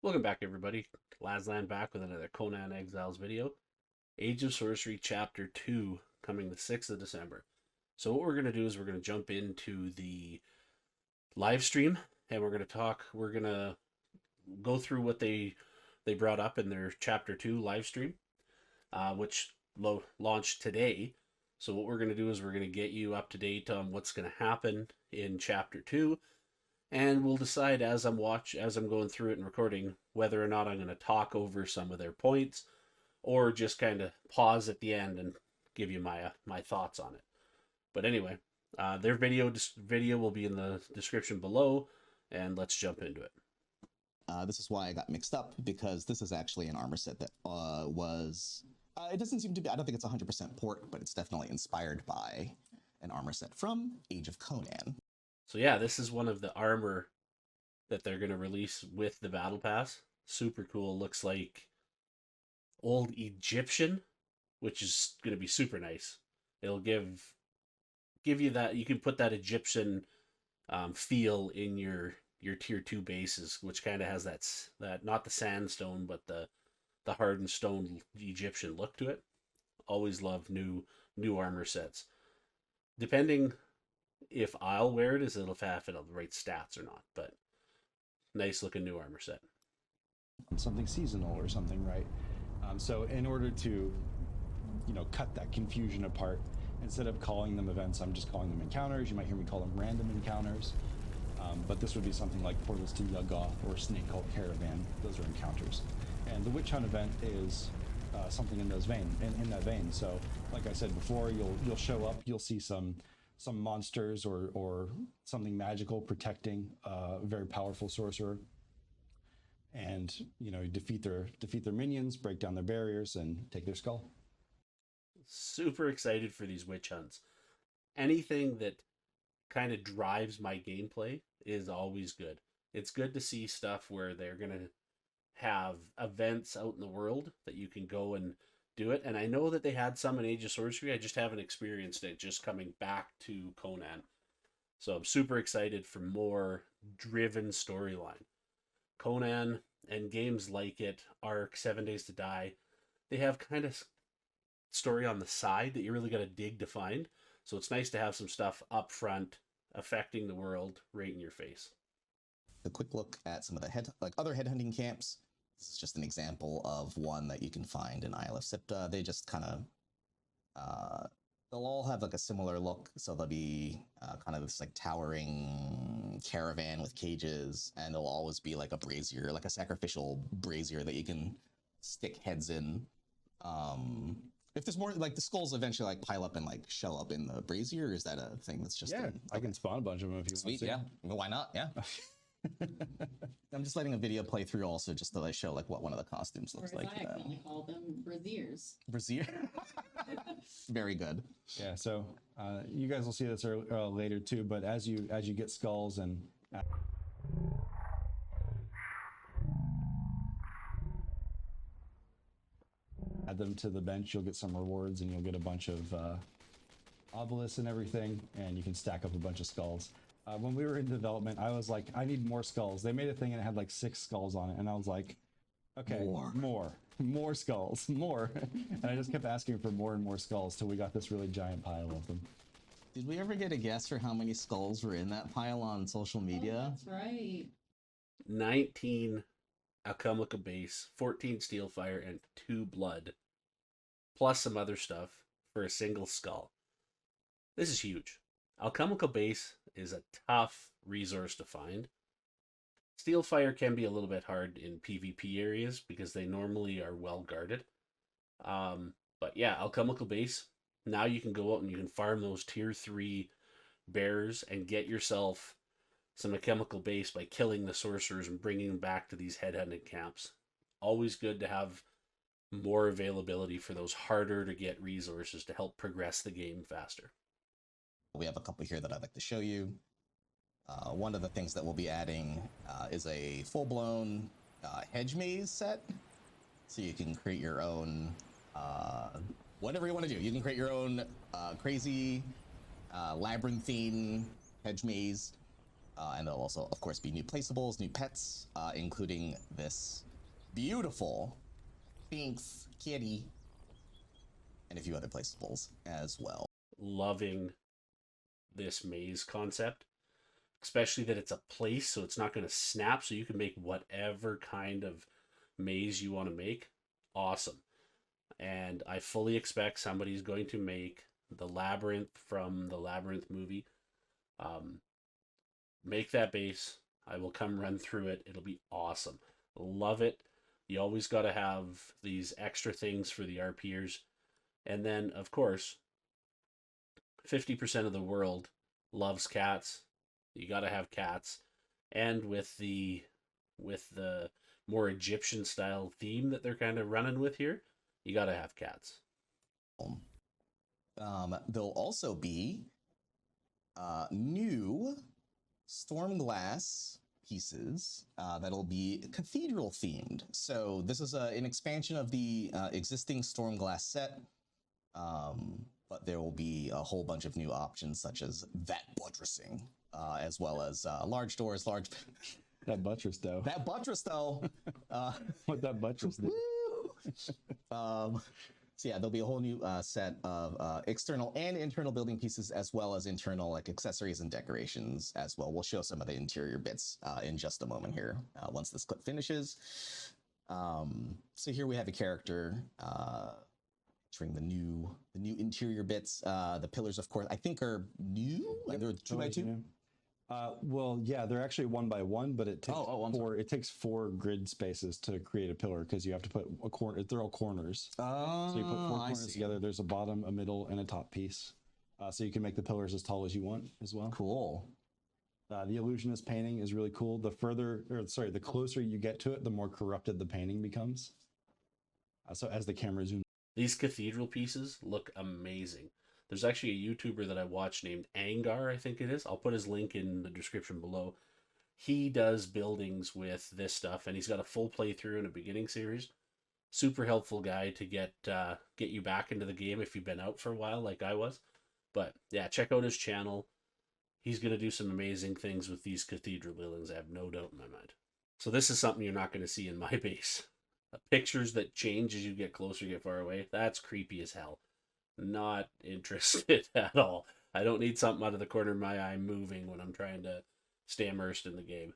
Welcome back, everybody. Lazland back with another Conan Exiles video. Age of Sorcery Chapter 2 coming the 6th of December. So what we're going to do is we're going to jump into the live stream and we're going to go through what they brought up in their Chapter 2 live stream, which launched today. So what we're going to do is we're going to get you up to date on what's going to happen in Chapter 2, and we'll decide as I'm going through it and recording whether or not I'm going to talk over some of their points or just kind of pause at the end and give you my thoughts on it. But anyway, their video will be in the description below, and let's jump into it. This is why I got mixed up, because this is actually an armor set that was... it doesn't seem to be... I don't think it's 100% port, but it's definitely inspired by an armor set from Age of Conan. So yeah, this is one of the armor that they're going to release with the battle pass. Super cool. Looks like old Egyptian, which is going to be super nice. It'll give you that, you can put that Egyptian feel in your tier 2 bases, which kind of has that not the sandstone but the hardened stone Egyptian look to it. Always love new armor sets. Depending if I'll wear it, is it'll have it on the right stats or not, but nice looking new armor set. Something seasonal or something, right? So in order to, cut that confusion apart, instead of calling them events, I'm just calling them encounters. You might hear me call them random encounters, but this would be something like Portals to Yuggoth or Snake Cult Caravan. Those are encounters, and the Witch Hunt event is something in that vein. So, like I said before, you'll show up, you'll see some monsters or something magical protecting a very powerful sorcerer, and you defeat their minions, break down their barriers, and take their skull. Super excited for these witch hunts. Anything that kind of drives my gameplay is always good. It's good to see stuff where they're gonna have events out in the world that you can go and do it. And I know that they had some in Age of Sorcery. I just haven't experienced it just coming back to Conan. So I'm super excited for more driven storyline. Conan and games like it, Arc, 7 Days to Die, they have kind of story on the side that you really got to dig to find. So it's nice to have some stuff up front affecting the world right in your face. A quick look at some of the other headhunting camps. This is just an example of one that you can find in Isle of Sipta. They just kind of, they'll all have like a similar look. So they'll be kind of this like towering caravan with cages, and there'll always be like a brazier, like a sacrificial brazier that you can stick heads in. If there's more, like the skulls eventually like pile up and like show up in the brazier, or is that a thing that's just... Yeah, I can spawn a bunch of them if you Sweet, want to. yeah. Why not? Yeah. I'm just letting a video play through also, just to show like what one of the costumes looks like. I accidentally call them braziers. Brazier. Very good. Yeah, so you guys will see this later too, but as you get skulls and add them to the bench, you'll get some rewards, and you'll get a bunch of obelisks and everything, and you can stack up a bunch of skulls. When we were in development, I was like, I need more skulls. They made a thing and it had like 6 skulls on it, and I was like, okay, more skulls, more. And I just kept asking for more and more skulls till we got this really giant pile of them. Did we ever get a guess for how many skulls were in that pile on social media? Oh, that's right. 19 Alchemical Base, 14 Steelfire, and 2 Blood, plus some other stuff for a single skull. This is huge. Alchemical Base is a tough resource to find. Steelfire can be a little bit hard in PvP areas because they normally are well guarded. But yeah, Alchemical Base, now you can go out and you can farm those tier 3 bears and get yourself some Alchemical Base by killing the sorcerers and bringing them back to these headhunting camps. Always good to have more availability for those harder to get resources to help progress the game faster. We have a couple here that I'd like to show you. One of the things that we'll be adding is a full-blown hedge maze set. So you can create your own, whatever you want to do. You can create your own crazy labyrinthine hedge maze. And there'll also, of course, be new placeables, new pets, including this beautiful Sphinx kitty, and a few other placeables as well. Loving this maze concept, especially that it's a place, so it's not going to snap, so you can make whatever kind of maze you want to make. Awesome. And I fully expect somebody's going to make the labyrinth from the Labyrinth movie. Make that base. I will come run through it. It'll be awesome. Love it. You always got to have these extra things for the RPers. And then, of course, 50% of the world loves cats. You got to have cats. And with the more Egyptian style theme that they're kind of running with here, you got to have cats. There'll also be new storm glass pieces that'll be cathedral themed. So this is an expansion of the existing storm glass set, but there will be a whole bunch of new options such as that buttressing, as well as large doors, large. That buttress though. That buttress though. What that buttress did. So yeah, there'll be a whole new set of external and internal building pieces, as well as internal like accessories and decorations as well. We'll show some of the interior bits in just a moment here once this clip finishes. So here we have a character featuring the new interior bits. The pillars, of course, I think are new. Like they're 2x2. Well, yeah, they're actually 1x1, but it takes it takes 4 grid spaces to create a pillar because you have to put a corner. They're all corners. So you put 4 corners together. There's a bottom, a middle, and a top piece. So you can make the pillars as tall as you want as well. Cool. The illusionist painting is really cool. The closer you get to it, the more corrupted the painting becomes. So as the camera zooms. These cathedral pieces look amazing. There's actually a YouTuber that I watch named Angar, I think it is. I'll put his link in the description below. He does buildings with this stuff, and he's got a full playthrough in a beginning series. Super helpful guy to get you back into the game if you've been out for a while like I was. But yeah, check out his channel. He's going to do some amazing things with these cathedral buildings, I have no doubt in my mind. So this is something you're not going to see in my base. Pictures that change as you get closer, get far away. That's creepy as hell. Not interested at all. I don't need something out of the corner of my eye moving when I'm trying to stay immersed in the game.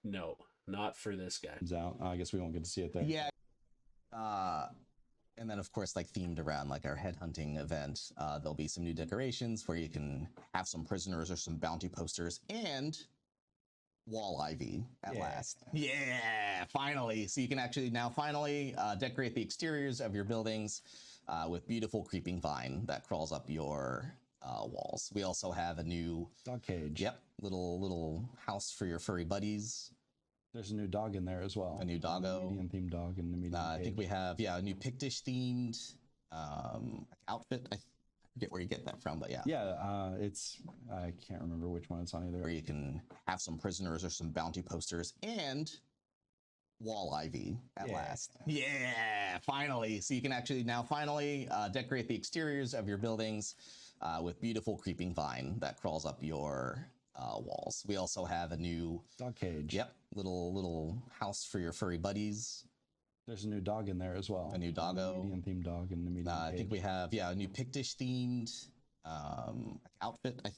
No, not for this guy. Out. I guess we won't get to see it there. Yeah. And then, of course, like themed around like our headhunting event, there'll be some new decorations where you can have some prisoners or some bounty posters and wall ivy at last. Yeah, finally. So you can actually now finally decorate the exteriors of your buildings with beautiful creeping vine that crawls up your walls. We also have a new dog cage. Yep, little house for your furry buddies. There's a new dog in there as well. A new doggo. A medium themed dog and a medium I think we have a new Pictish themed outfit. I forget where you get that from, but yeah. Yeah, I can't remember which one it's on either. Where you can have some prisoners or some bounty posters and wall ivy at last. Yeah, finally. So you can actually now finally decorate the exteriors of your buildings with beautiful creeping vine that crawls up your walls. We also have a new dog cage. Yep, little house for your furry buddies. There's a new dog in there as well. A new doggo. A medium themed dog and a medium I think we have a new Pictish themed outfit. I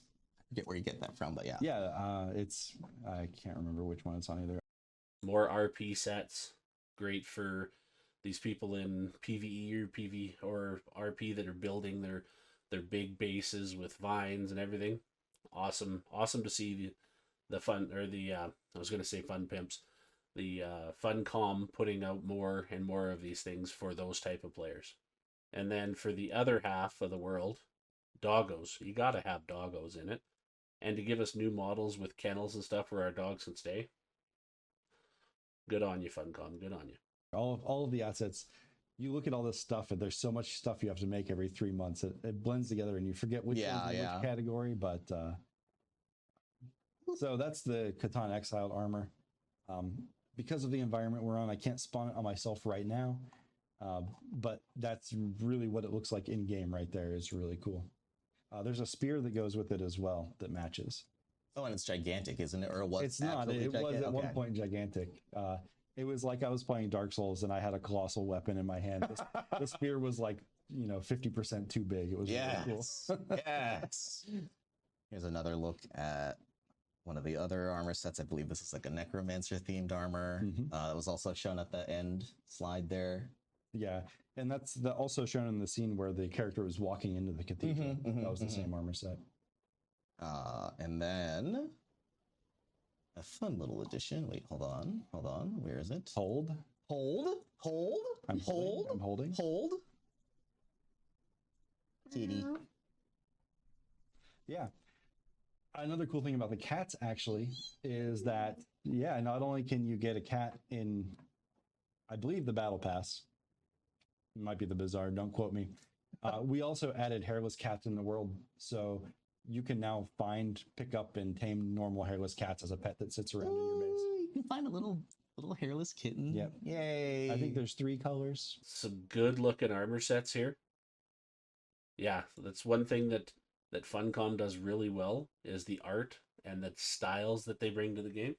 forget where you get that from, but yeah. Yeah, I can't remember which one it's on either. More RP sets, great for these people in PvE or RP that are building their big bases with vines and everything. Awesome to see the fun, or the I was going to say fun pimps, the Funcom putting out more and more of these things for those type of players. And then for the other half of the world, doggos. You got to have doggos in it, and to give us new models with kennels and stuff where our dogs can stay. Good on you, Funcom. Good on you. All of the assets, you look at all this stuff, and there's so much stuff you have to make every 3 months. It blends together, and you forget which one's in which category. But so that's the Conan Exiled armor. Because of the environment we're on, I can't spawn it on myself right now. But that's really what it looks like in game right there. Is really cool. There's a spear that goes with it as well that matches. Oh, and it's gigantic, isn't it? Or was It's not. absolutely It was gigantic? at one Okay. point gigantic. It was like I was playing Dark Souls and I had a colossal weapon in my hand. The spear was like, 50% too big. It was really cool. Yes. Yes. Here's another look at one of the other armor sets. I believe this is like a necromancer themed armor. Mhm. That was also shown at the end slide there. Yeah, and that's also shown in the scene where the character was walking into the cathedral. That was the same armor set. And then a fun little addition. Wait, hold on. Where is it? Hold. I'm holding. Hold. Kitty. Yeah. Another cool thing about the cats actually is that, not only can you get a cat in, I believe, the battle pass, it might be the Bazaar, don't quote me. We also added hairless cats in the world. So you can now pick up and tame normal hairless cats as a pet that sits around in your base. You can find a little hairless kitten. Yep. Yay. I think there's 3 colors. Some good looking armor sets here. Yeah, that's one thing that Funcom does really well is the art and the styles that they bring to the game.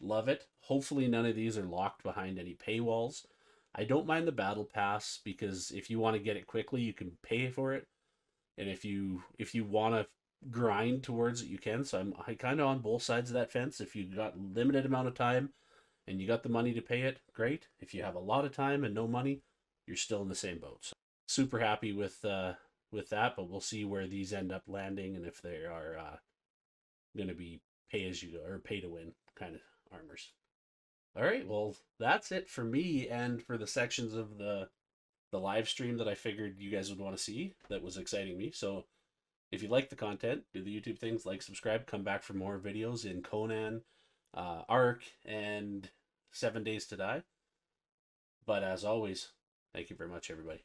Love it. Hopefully none of these are locked behind any paywalls. I don't mind the battle pass because if you want to get it quickly, you can pay for it. And if you want to grind towards it, you can. So I kind of on both sides of that fence. If you got limited amount of time and you got the money to pay it, great. If you have a lot of time and no money, you're still in the same boat. So super happy with that, but we'll see where these end up landing and if they are going to be pay as you go or pay to win kind of armors. All right, well, that's it for me and for the sections of the live stream that I figured you guys would want to see that was exciting me. So if you like the content, do the YouTube things, like, subscribe, come back for more videos in Conan, Ark, and 7 Days to Die. But as always, thank you very much, everybody.